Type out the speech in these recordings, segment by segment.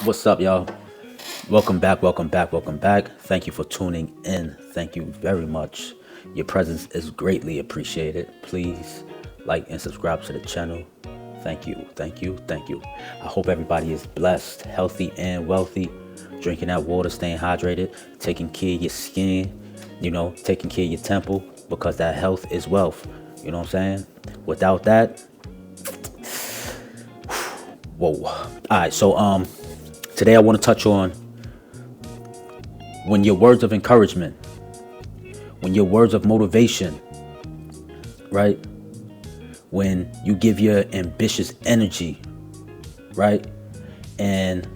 What's up, y'all? Welcome back, welcome back, welcome back. Thank you for tuning in. Thank you very much. Your presence is greatly appreciated. Please like and subscribe to the channel. Thank you, thank you, thank you. I hope everybody is blessed, healthy, and wealthy. Drinking that water, staying hydrated, taking care of your skin, taking care of your temple because that health is wealth. You know what I'm saying? Without that, whoa. All right, so today I want to touch on when your words of encouragement, when your words of motivation, right? When you give your ambitious energy, right? And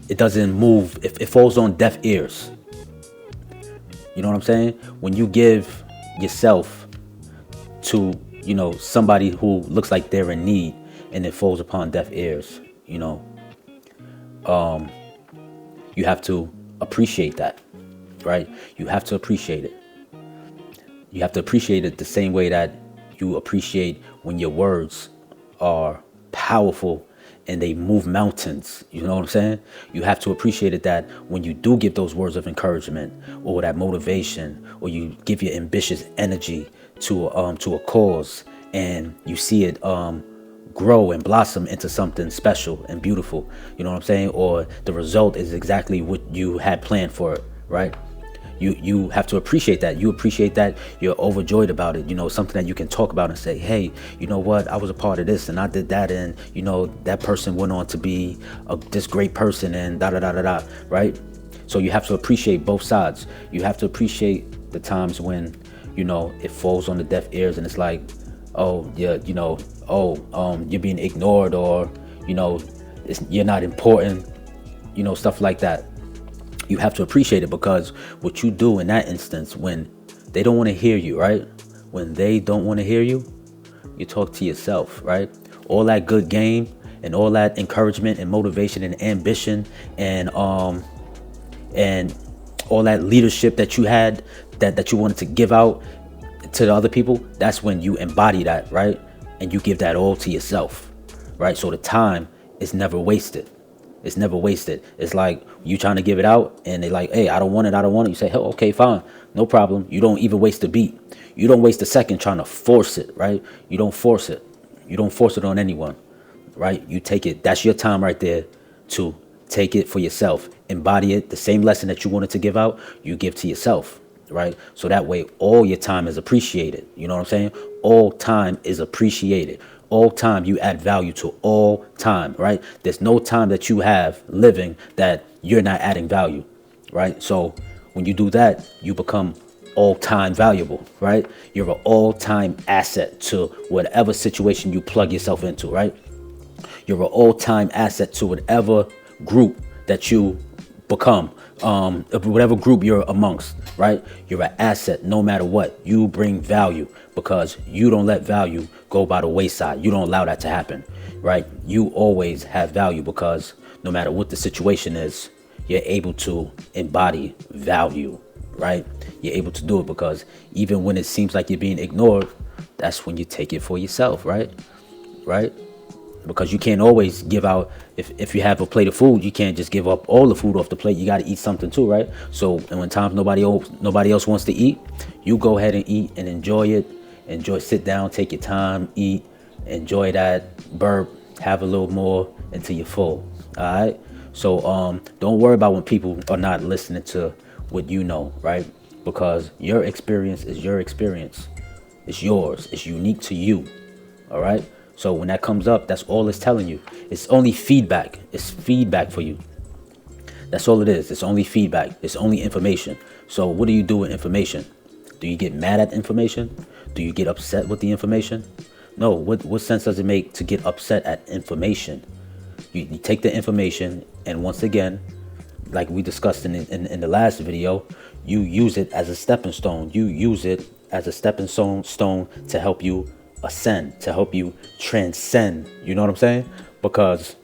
it doesn't move, it falls on deaf ears. You know what I'm saying? When you give yourself to, somebody who looks like they're in need and it falls upon deaf ears, you have to appreciate that, right? You have to appreciate it. You have to appreciate it the same way that you appreciate when your words are powerful and they move mountains. You know what I'm saying? You have to appreciate it that when you do give those words of encouragement or that motivation, or you give your ambitious energy to a cause, and you see it grow and blossom into something special and beautiful. You know what I'm saying? Or the result is exactly what you had planned for it, right? You have to appreciate that. You appreciate that. You're overjoyed about it. Something that you can talk about and say, hey, you know what? I was a part of this and I did that. And, that person went on to be this great person and da da da da da. Right? So you have to appreciate both sides. You have to appreciate the times when, it falls on the deaf ears and it's like, oh, yeah, you're being ignored, or, you're not important, stuff like that. You have to appreciate it because what you do in that instance, when they don't want to hear you, right? When they don't want to hear you, you talk to yourself, right? All that good game and all that encouragement and motivation and ambition and all that leadership that you had, that you wanted to give out to the other people, that's when you embody that, right? And you give that all to yourself, right? So the time is never wasted. It's never wasted. It's like you trying to give it out and they like, hey, I don't want it. I don't want it. You say, hey, okay, fine. No problem. You don't even waste a beat. You don't waste a second trying to force it, right? You don't force it. You don't force it on anyone, right? You take it. That's your time right there to take it for yourself. Embody it. The same lesson that you wanted to give out, you give to yourself, right? So that way all your time is appreciated. You know what I'm saying? All time is appreciated. All time you add value to all time, right? There's no time that you have living that you're not adding value, right? So when you do that, you become all time valuable, right? You're an all time asset to whatever situation you plug yourself into, right? You're an all time asset to whatever group that you become, whatever group you're amongst, right? You're an asset no matter what. You bring value because you don't let value go by the wayside. You don't allow that to happen, right? You always have value because no matter what the situation is, you're able to embody value, right? You're able to do it because even when it seems like you're being ignored, that's when you take it for yourself, right? Right? Because you can't always give out. If you have a plate of food, you can't just give up all the food off the plate. You got to eat something too, right? So, and when times nobody else wants to eat, you go ahead and eat and enjoy it. Sit down, take your time, eat, enjoy that, burp, have a little more until you're full. All right. So don't worry about when people are not listening to what you know, right? Because your experience is your experience. It's yours. It's unique to you. All right. So when that comes up, that's all it's telling you. It's only feedback. It's feedback for you. That's all it is. It's only feedback. It's only information. So what do you do with information? Do you get mad at information? Do you get upset with the information? No. What sense does it make to get upset at information? You take the information, and once again, like we discussed in the last video, you use it as a stepping stone. You use it as a stepping stone to help you ascend, to help you transcend. You know what I'm saying? Because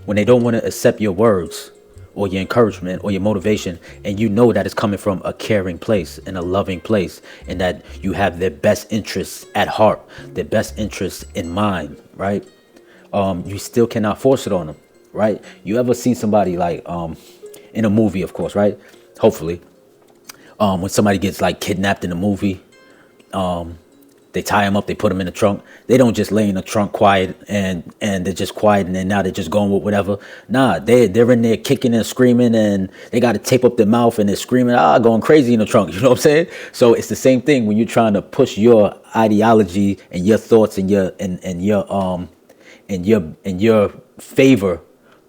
when they don't want to accept your words or your encouragement or your motivation, and you know that it's coming from a caring place and a loving place, and that you have their best interests at heart, their best interests in mind, right? You still cannot force it on them. right? You ever seen somebody like in a movie, of course, right? Hopefully, when somebody gets like kidnapped in a movie, they tie them up, they put them in the trunk. They don't just lay in the trunk quiet and they're just quiet and then now they're just going with whatever. Nah, they're in there kicking and screaming and they got to tape up their mouth and they're screaming, going crazy in the trunk. You know what I'm saying? So it's the same thing when you're trying to push your ideology and your thoughts and your favor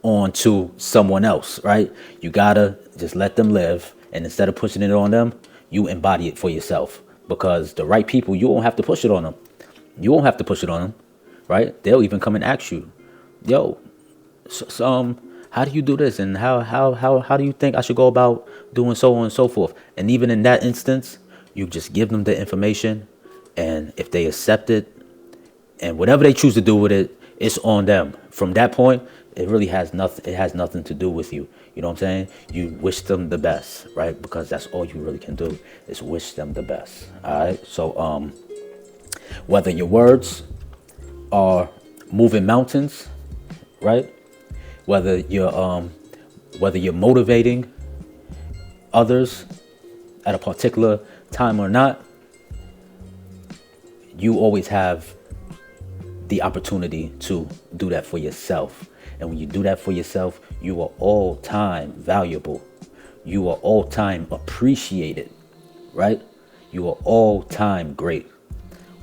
onto someone else, right? You gotta just let them live, and instead of pushing it on them, you embody it for yourself. Because the right people, you won't have to push it on them. You won't have to push it on them, right? They'll even come and ask you, "Yo, how do you do this? And how do you think I should go about doing so on and so forth?" And even in that instance, you just give them the information, and if they accept it, and whatever they choose to do with it, it's on them. From that point, it really has nothing. It has nothing to do with you. You know what I'm saying? You wish them the best, right? Because that's all you really can do is wish them the best. All right. So, whether your words are moving mountains, right? Whether you're motivating others at a particular time or not, you always have the opportunity to do that for yourself. And when you do that for yourself, you are all time valuable. You are all time appreciated, right? You are all time great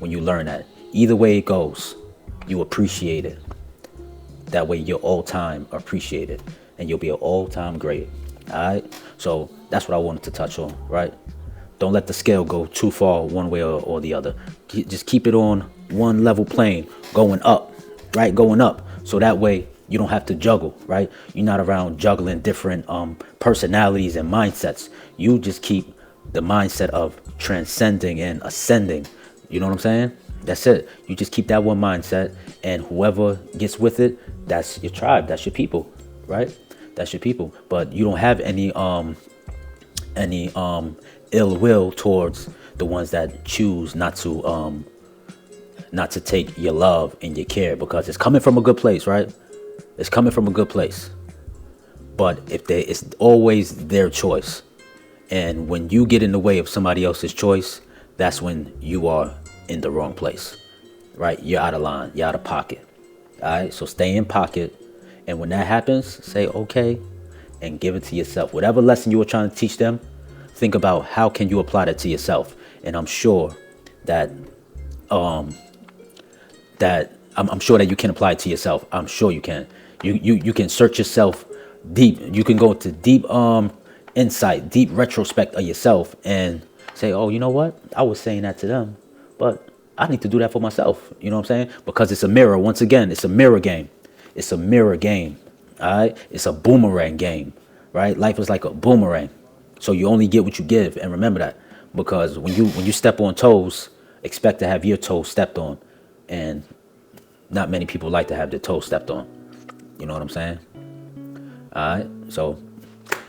when you learn that. Either way it goes, you appreciate it. That way you're all time appreciated and you'll be an all time great. All right. So that's what I wanted to touch on, right? Don't let the scale go too far one way or the other. Just keep it on one level plane, going up, right? Going up. So that way you don't have to juggle, right? You're not around juggling different personalities and mindsets. You just keep the mindset of transcending and ascending. You know what I'm saying? That's it. You just keep that one mindset, and whoever gets with it, that's your tribe. That's your people, right? That's your people. But you don't have any ill will towards the ones that choose not to take your love and your care, because it's coming from a good place, right? It's coming from a good place. But it's always their choice. And when you get in the way of somebody else's choice, that's when you are in the wrong place, right? You're out of line. You're out of pocket. All right. So stay in pocket. And when that happens, say, okay, and give it to yourself. Whatever lesson you were trying to teach them, think about how can you apply that to yourself. And I'm sure that I'm sure that you can apply it to yourself. I'm sure you can. You can search yourself deep. You can go into deep insight, deep retrospect of yourself and say, oh, you know what? I was saying that to them, but I need to do that for myself. You know what I'm saying? Because it's a mirror. Once again, it's a mirror game. It's a mirror game. All right. It's a boomerang game, right? Life is like a boomerang. So you only get what you give. And remember that, because when you step on toes, expect to have your toes stepped on. And not many people like to have their toes stepped on. You know what I'm saying? All right. So,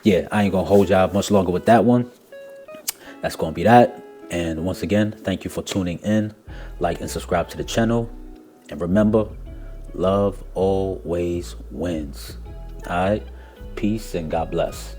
yeah, I ain't going to hold y'all much longer with that one. That's going to be that. And once again, thank you for tuning in. Like and subscribe to the channel. And remember, love always wins. All right. Peace and God bless.